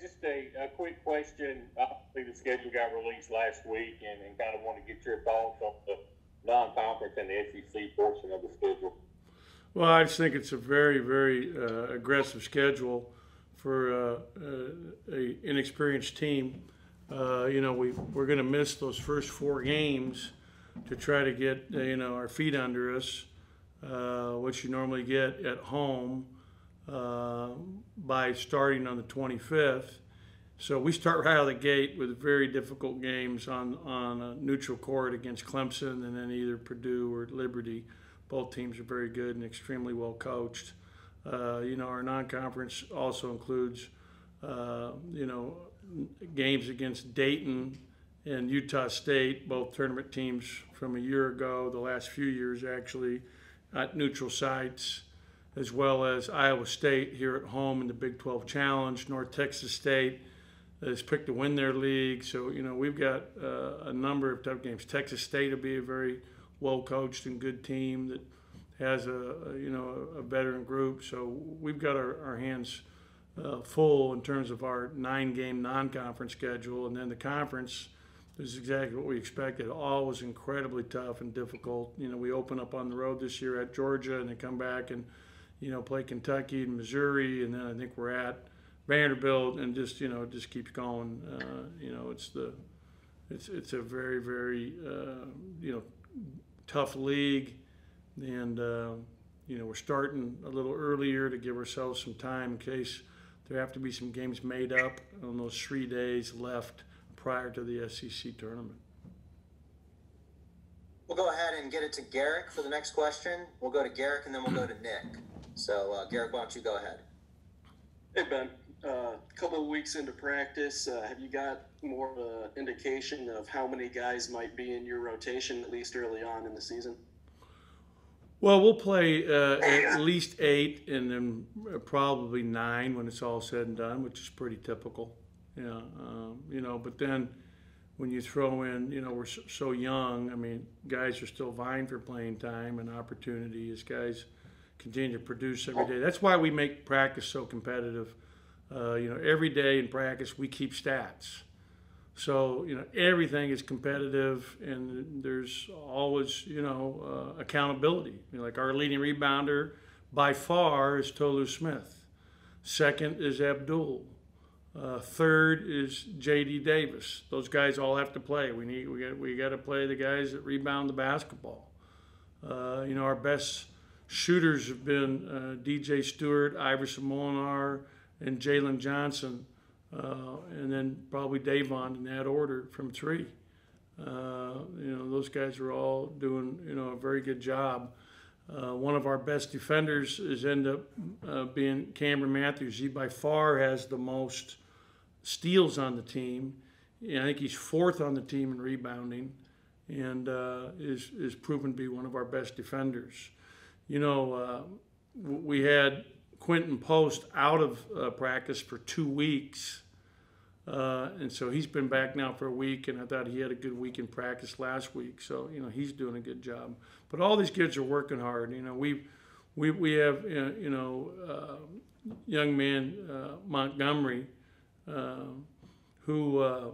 Just a quick question. Obviously, the schedule got released last week, and kind of want to get your thoughts on the non-conference and the SEC portion of the schedule. Well, I just think it's a very, very aggressive schedule for a inexperienced team. We're going to miss those first four games to try to get our feet under us, which you normally get at home by starting on the 25th. So we start right out of the gate with very difficult games on a neutral court against Clemson and then either Purdue or Liberty. Both teams are very good and extremely well coached. Our non-conference also includes, games against Dayton and Utah State, both tournament teams from a year ago, the last few years actually, at neutral sites, as well as Iowa State here at home in the Big 12 Challenge. North Texas State has picked to win their league. So, we've got a number of tough games. Texas State will be a very well-coached and good team that has a veteran group. So we've got our hands full in terms of our 9-game non-conference schedule. And then the conference is exactly what we expected. Always incredibly tough and difficult. We open up on the road this year at Georgia and then come back and, play Kentucky and Missouri. And then I think we're at Vanderbilt and just keeps going. It's a very, very, tough league. And, we're starting a little earlier to give ourselves some time in case there have to be some games made up on those 3 days left prior to the SEC tournament. We'll go ahead and get it to Garrick for the next question. We'll go to Garrick and then we'll go to Nick. So, Garrick, why don't you go ahead? Hey, Ben. A couple of weeks into practice, have you got more of an indication of how many guys might be in your rotation, at least early on in the season? Well, we'll play at least 8 and then probably 9 when it's all said and done, which is pretty typical. But then when you throw in, we're so young. I mean, guys are still vying for playing time and opportunity as guys continue to produce every day. That's why we make practice so competitive. Every day in practice we keep stats. So, everything is competitive and there's always, accountability. Like our leading rebounder by far is Tolu Smith. Second is Abdul. Third is J.D. Davis. Those guys all have to play. We got to play the guys that rebound the basketball. Our best shooters have been DJ Stewart, Iverson Molinar, and Jalen Johnson. And then probably Davon in that order from 3. Those guys are all doing, a very good job. One of our best defenders is end up being Cameron Matthews. He by far has the most steals on the team. And I think he's 4th on the team in rebounding and is proven to be one of our best defenders. We had Quentin Post out of practice for 2 weeks. And so he's been back now for a week, and I thought he had a good week in practice last week. So, he's doing a good job. But all these kids are working hard. We have, young man Montgomery who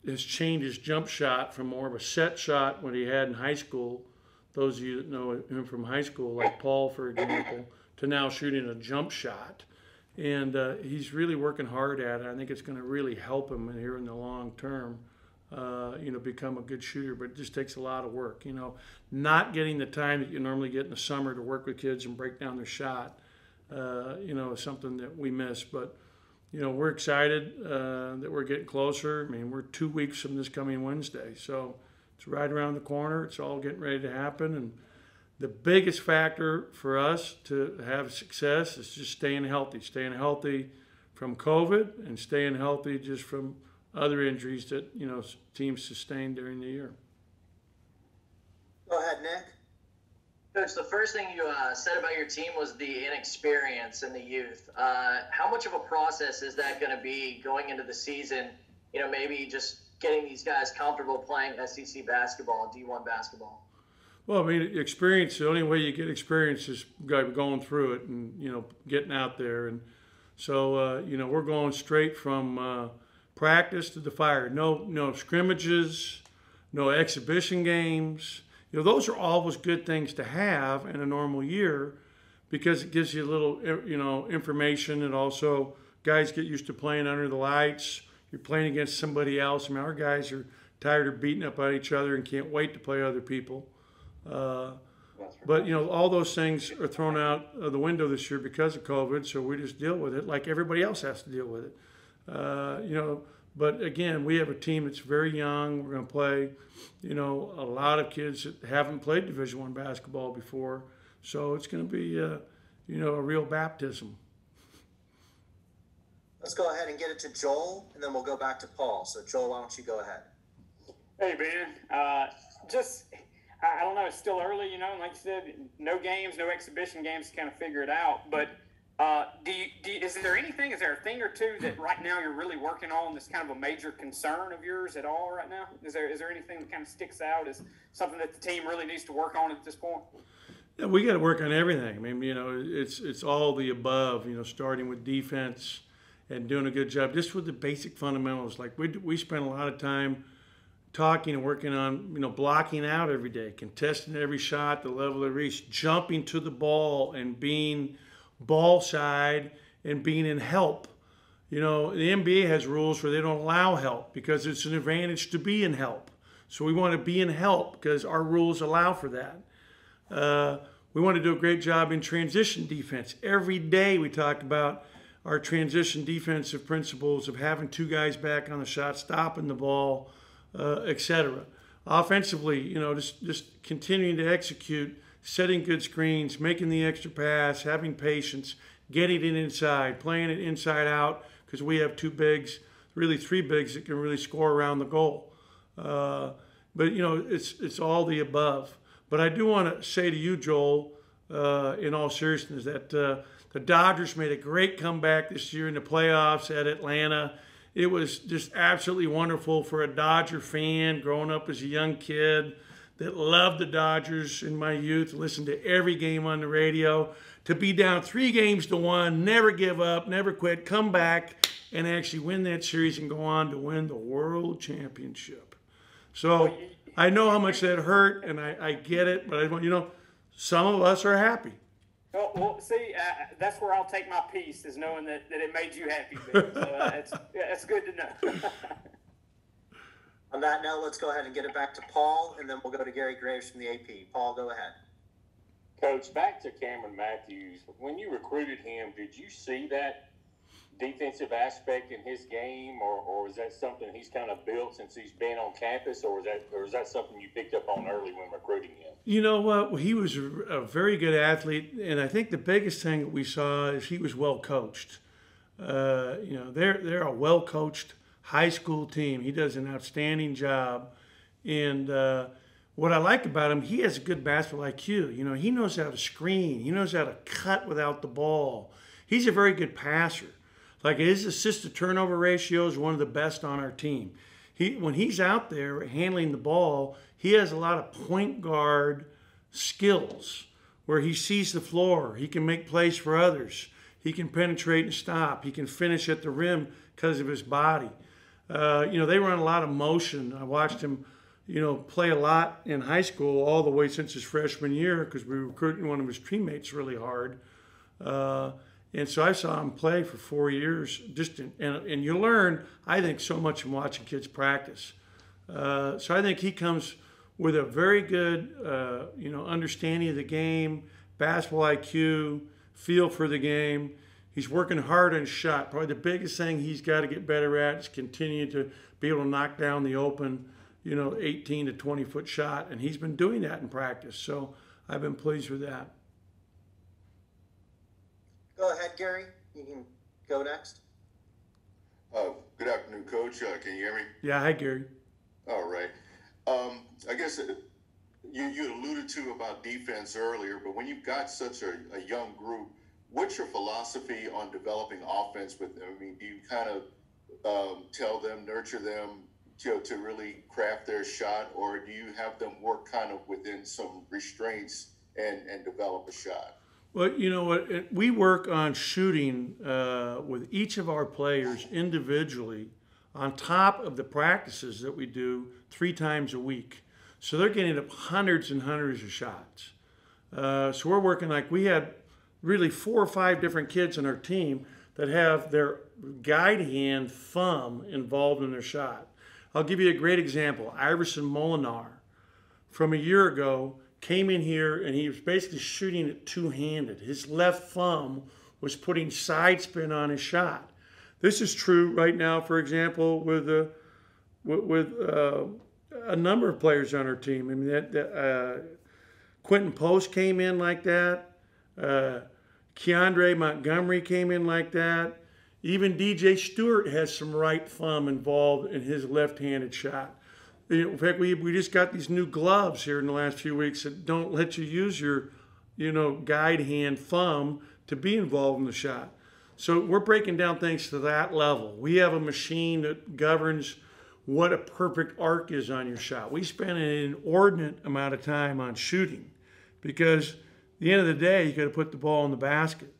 has changed his jump shot from more of a set shot what he had in high school. Those of you that know him from high school, like Paul, for example, to now shooting a jump shot. And he's really working hard at it. I think it's going to really help him here in the long term, become a good shooter. But it just takes a lot of work. Not getting the time that you normally get in the summer to work with kids and break down their shot, is something that we miss. But, we're excited that we're getting closer. I mean, we're 2 weeks from this coming Wednesday. So it's right around the corner. It's all getting ready to happen. And the biggest factor for us to have success is just staying healthy from COVID and staying healthy just from other injuries that, teams sustain during the year. Go ahead, Nick. Coach, the first thing you said about your team was the inexperience and the youth. How much of a process is that going to be going into the season? Maybe just getting these guys comfortable playing SEC basketball, D1 basketball. Well, I mean, experience, the only way you get experience is going through it and, getting out there. And So, we're going straight from practice to the fire. No scrimmages, no exhibition games. Those are always good things to have in a normal year because it gives you a little, information, and also guys get used to playing under the lights. You're playing against somebody else. I mean, our guys are tired of beating up on each other and can't wait to play other people. But all those things are thrown out of the window this year because of COVID, so we just deal with it like everybody else has to deal with it. But again, we have a team that's very young. We're going to play, a lot of kids that haven't played Division I basketball before, so it's going to be, a real baptism. Let's go ahead and get it to Joel, and then we'll go back to Paul. So, Joel, why don't you go ahead? Hey, Ben. I don't know. It's still early, and like you said, no games, no exhibition games to kind of figure it out. But is there a thing or two that right now you're really working on that's kind of a major concern of yours at all right now? Is there anything that kind of sticks out as something that the team really needs to work on at this point? Yeah, we got to work on everything. I mean, it's all the above. Starting with defense and doing a good job just with the basic fundamentals. Like we spend a lot of time talking and working on, blocking out every day, contesting every shot, the level of reach, jumping to the ball and being ball side and being in help. The NBA has rules where they don't allow help because it's an advantage to be in help. So we want to be in help because our rules allow for that. We want to do a great job in transition defense. Every day we talk about our transition defensive principles of having two guys back on the shot, stopping the ball, etc. Offensively, just continuing to execute, setting good screens, making the extra pass, having patience, getting it inside, playing it inside out, because we have two bigs, really three bigs that can really score around the goal. But it's all the above. But I do want to say to you, Joel, in all seriousness, that the Dodgers made a great comeback this year in the playoffs at Atlanta. It was just absolutely wonderful for a Dodger fan growing up as a young kid that loved the Dodgers in my youth, listened to every game on the radio, to be down 3-1, never give up, never quit, come back and actually win that series and go on to win the World Championship. So I know how much that hurt, and I get it, but some of us are happy. Well, see, that's where I'll take my piece, is knowing that it made you happy, Ben. So it's good to know. On that note, let's go ahead and get it back to Paul, and then we'll go to Gary Graves from the AP. Paul, go ahead. Coach, back to Cameron Matthews. When you recruited him, did you see that defensive aspect in his game, or is that something he's kind of built since he's been on campus, or is that something you picked up on early when recruiting him? You know what? He was a very good athlete, and I think the biggest thing that we saw is he was well coached. They're a well coached high school team. He does an outstanding job, and what I like about him, he has a good basketball IQ. He knows how to screen. He knows how to cut without the ball. He's a very good passer. Like, his assist-to-turnover ratio is one of the best on our team. When he's out there handling the ball, he has a lot of point guard skills where he sees the floor. He can make plays for others. He can penetrate and stop. He can finish at the rim because of his body. They run a lot of motion. I watched him, play a lot in high school all the way since his freshman year because we were recruiting one of his teammates really hard. And so I saw him play for 4 years. And you learn, I think, so much from watching kids practice. So I think he comes with a very good, understanding of the game, basketball IQ, feel for the game. He's working hard on his shot. Probably the biggest thing he's got to get better at is continue to be able to knock down the open, 18 to 20-foot shot. And he's been doing that in practice. So I've been pleased with that. Go ahead, Gary. You can go next. Good afternoon, Coach. Can you hear me? Yeah, hi, Gary. All right. I guess you alluded to about defense earlier, but when you've got such a young group, what's your philosophy on developing offense with them? I mean, do you kind of tell them, nurture them, to really craft their shot, or do you have them work kind of within some restraints and develop a shot? Well, you know what? We work on shooting with each of our players individually on top of the practices that we do 3 times a week. So they're getting up hundreds and hundreds of shots. So we're working like we had really 4 or 5 different kids on our team that have their guide hand thumb involved in their shot. I'll give you a great example. Iverson Molinar from a year ago came in here and he was basically shooting it two-handed. His left thumb was putting side spin on his shot. This is true right now, for example, with a number of players on our team. I mean, Quentin Post came in like that. Keandre Montgomery came in like that. Even DJ Stewart has some right thumb involved in his left-handed shot. In fact, we just got these new gloves here in the last few weeks that don't let you use your, guide hand thumb to be involved in the shot. So we're breaking down things to that level. We have a machine that governs what a perfect arc is on your shot. We spend an inordinate amount of time on shooting because at the end of the day, you got to put the ball in the basket.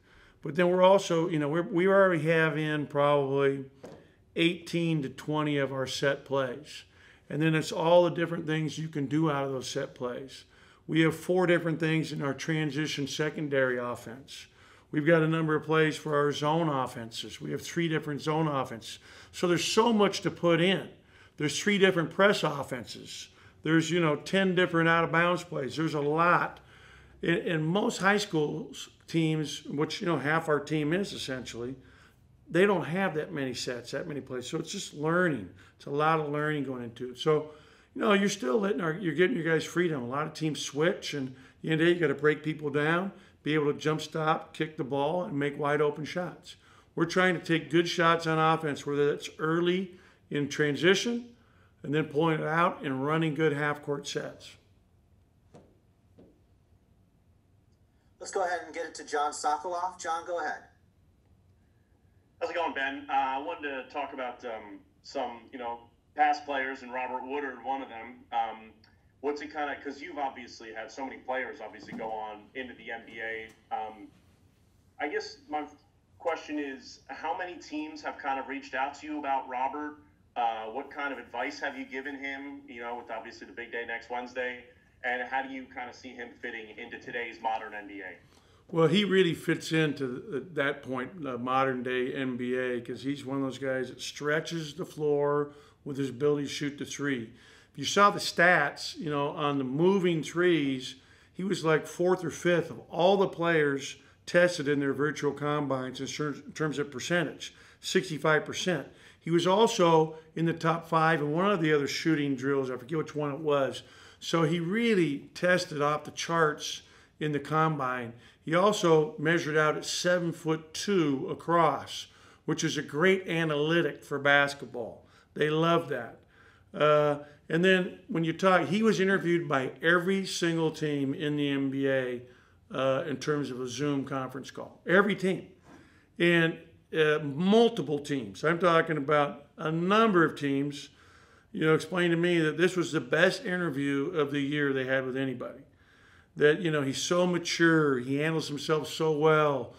But then we're also, we already have in probably 18 to 20 of our set plays. And then it's all the different things you can do out of those set plays. We have 4 different things in our transition secondary offense. We've got a number of plays for our zone offenses. We have 3 different zone offenses. So there's so much to put in. There's 3 different press offenses. There's, 10 different out of bounds plays. There's a lot. In most high school teams, which, half our team is essentially, they don't have that many sets, that many plays. So it's just learning. It's a lot of learning going into it. So, you're still you're getting your guys freedom. A lot of teams switch, and at the end of the day, you got to break people down, be able to jump stop, kick the ball, and make wide open shots. We're trying to take good shots on offense, whether that's early in transition and then pulling it out and running good half-court sets. Let's go ahead and get it to John Sokoloff. John, go ahead. How's it going, Ben? I wanted to talk about some, past players, and Robert Woodard, one of them. What's it kind of, because you've obviously had so many players obviously go on into the NBA. I guess my question is, how many teams have kind of reached out to you about Robert? What kind of advice have you given him, with obviously the big day next Wednesday? And how do you kind of see him fitting into today's modern NBA? Well, he really fits into that point, the modern day NBA, because he's one of those guys that stretches the floor with his ability to shoot the three. If you saw the stats, on the moving threes, he was like 4th or 5th of all the players tested in their virtual combines in terms of percentage, 65%. He was also in the top 5 in one of the other shooting drills. I forget which one it was. So he really tested off the charts in the combine. He also measured out at 7'2" across, which is a great analytic for basketball. They love that. And then when you talk, he was interviewed by every single team in the NBA in terms of a Zoom conference call. Every team. And multiple teams. I'm talking about a number of teams, explained to me that this was the best interview of the year they had with anybody. That, he's so mature, he handles himself so well,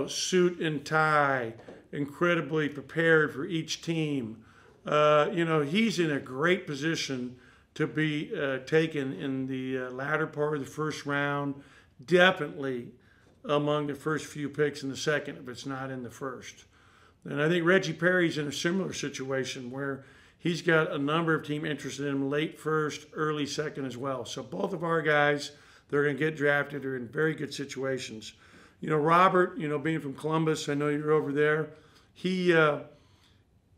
suit and tie, incredibly prepared for each team. He's in a great position to be taken in the latter part of the first round, definitely among the first few picks in the second, if it's not in the first. And I think Reggie Perry's in a similar situation where he's got a number of teams interested in him late first, early second as well. So both of our guys, they're going to get drafted, are in very good situations. Robert, being from Columbus, I know you're over there. He's going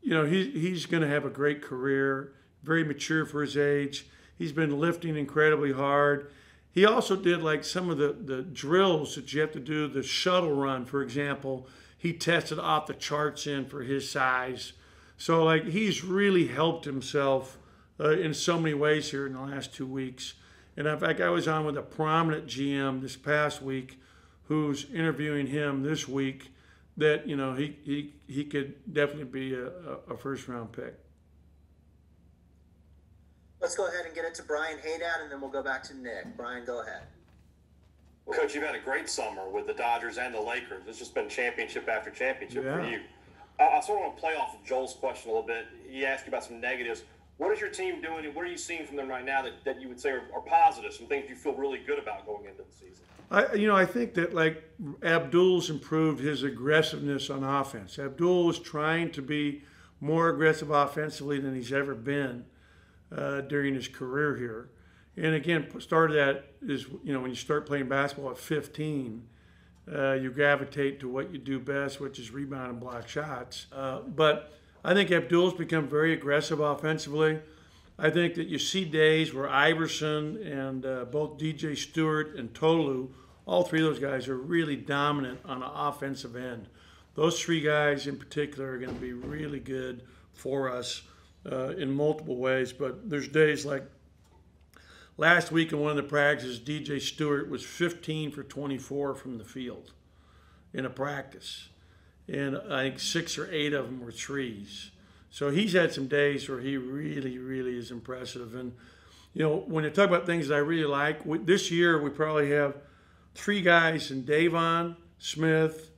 to have a great career, very mature for his age. He's been lifting incredibly hard. He also did like some of the drills that you have to do, the shuttle run, for example. He tested off the charts in for his size. So he's really helped himself in so many ways here in the last 2 weeks. And in fact, I was on with a prominent GM this past week who's interviewing him this week that, he could definitely be a first-round pick. Let's go ahead and get it to Brian Haydad, and then we'll go back to Nick. Brian, go ahead. Well, Coach, you've had a great summer with the Dodgers and the Lakers. It's just been championship after championship for you. I sort of want to play off of Joel's question a little bit. He asked you about some negatives. What is your team doing, and what are you seeing from them right now that you would say are positive, some things you feel really good about going into the season? I think that, like, Abdul's improved his aggressiveness on offense. Abdul is trying to be more aggressive offensively than he's ever been during his career here. And again, part of that is, when you start playing basketball at 15, you gravitate to what you do best, which is rebound and block shots. But I think Abdul's become very aggressive offensively. I think that you see days where Iverson and both DJ Stewart and Tolu, all three of those guys are really dominant on the offensive end. Those three guys in particular are going to be really good for us in multiple ways. But there's days like last week in one of the practices, DJ Stewart was 15 for 24 from the field in a practice. And I think 6 or 8 of them were threes. So he's had some days where he really, really is impressive. And, when you talk about things that I really like, this year we probably have 3 guys in Davon, Smith,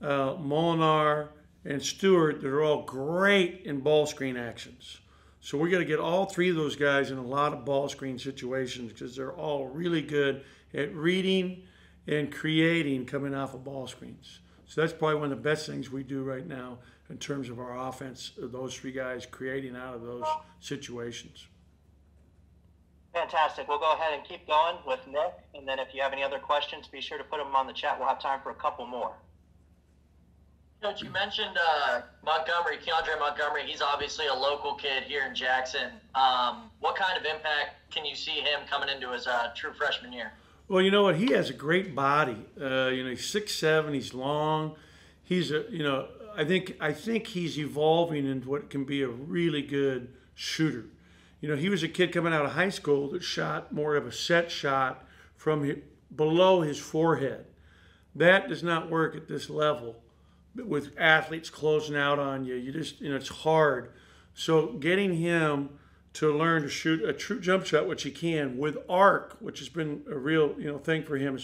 Molinar, and Stewart that are all great in ball screen actions. So we got to get all 3 of those guys in a lot of ball screen situations because they're all really good at reading and creating coming off of ball screens. So that's probably one of the best things we do right now in terms of our offense, those 3 guys creating out of those situations. Fantastic. We'll go ahead and keep going with Nick, and then if you have any other questions, be sure to put them on the chat. We'll have time for a couple more. Coach, you mentioned Montgomery, Keandre Montgomery. He's obviously a local kid here in Jackson. What kind of impact can you see him coming into his true freshman year? Well, you know what? He has a great body. He's 6'7", he's long. He's I think he's evolving into what can be a really good shooter. He was a kid coming out of high school that shot more of a set shot from below his forehead. That does not work at this level with athletes closing out on you. You just, it's hard. So getting him to learn to shoot a true jump shot, which he can, with arc, which has been a real thing for him.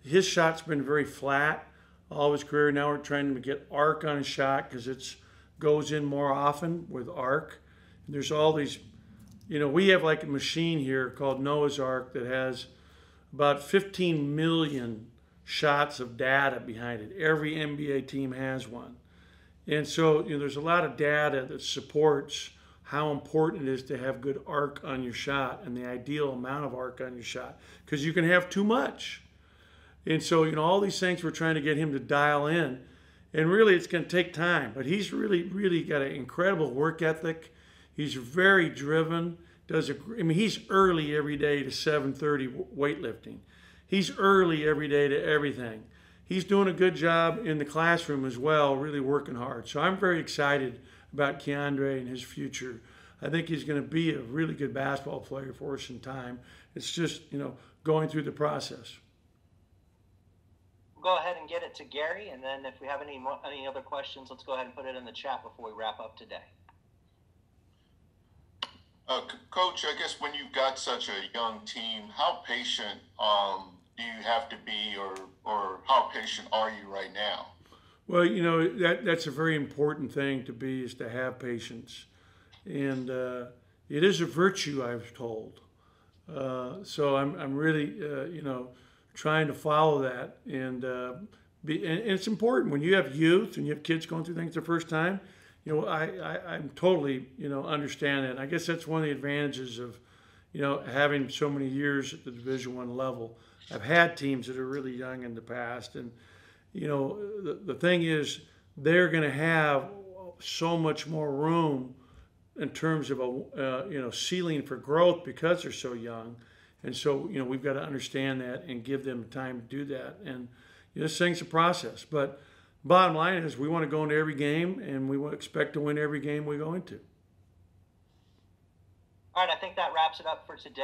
His shot's been very flat all his career. Now we're trying to get arc on his shot because it goes in more often with arc. And there's all these, we have like a machine here called Noah's Arc that has about 15 million shots of data behind it. Every NBA team has one. And so there's a lot of data that supports how important it is to have good arc on your shot and the ideal amount of arc on your shot, because you can have too much. And so, all these things we're trying to get him to dial in, and really it's going to take time, but he's really, really got an incredible work ethic. He's very driven, he's early every day to 7:30 weightlifting. He's early every day to everything. He's doing a good job in the classroom as well, really working hard. So I'm very excited about Keandre and his future. I think he's going to be a really good basketball player for us in time. It's just, going through the process. We'll go ahead and get it to Gary, and then if we have any other questions, let's go ahead and put it in the chat before we wrap up today. Coach, I guess when you've got such a young team, how patient do you have to be, or how patient are you right now? Well, that's a very important thing to be, is to have patience. And it is a virtue, I was told. So I'm really, trying to follow that. And it's important when you have youth and you have kids going through things the first time. I'm totally, understand that. And I guess that's one of the advantages of, having so many years at the Division I level. I've had teams that are really young in the past, and the thing is, they're going to have so much more room in terms of a ceiling for growth because they're so young, and so we've got to understand that and give them time to do that. And this thing's a process, but bottom line is we want to go into every game, and we expect to win every game we go into. All right, I think that wraps it up for today.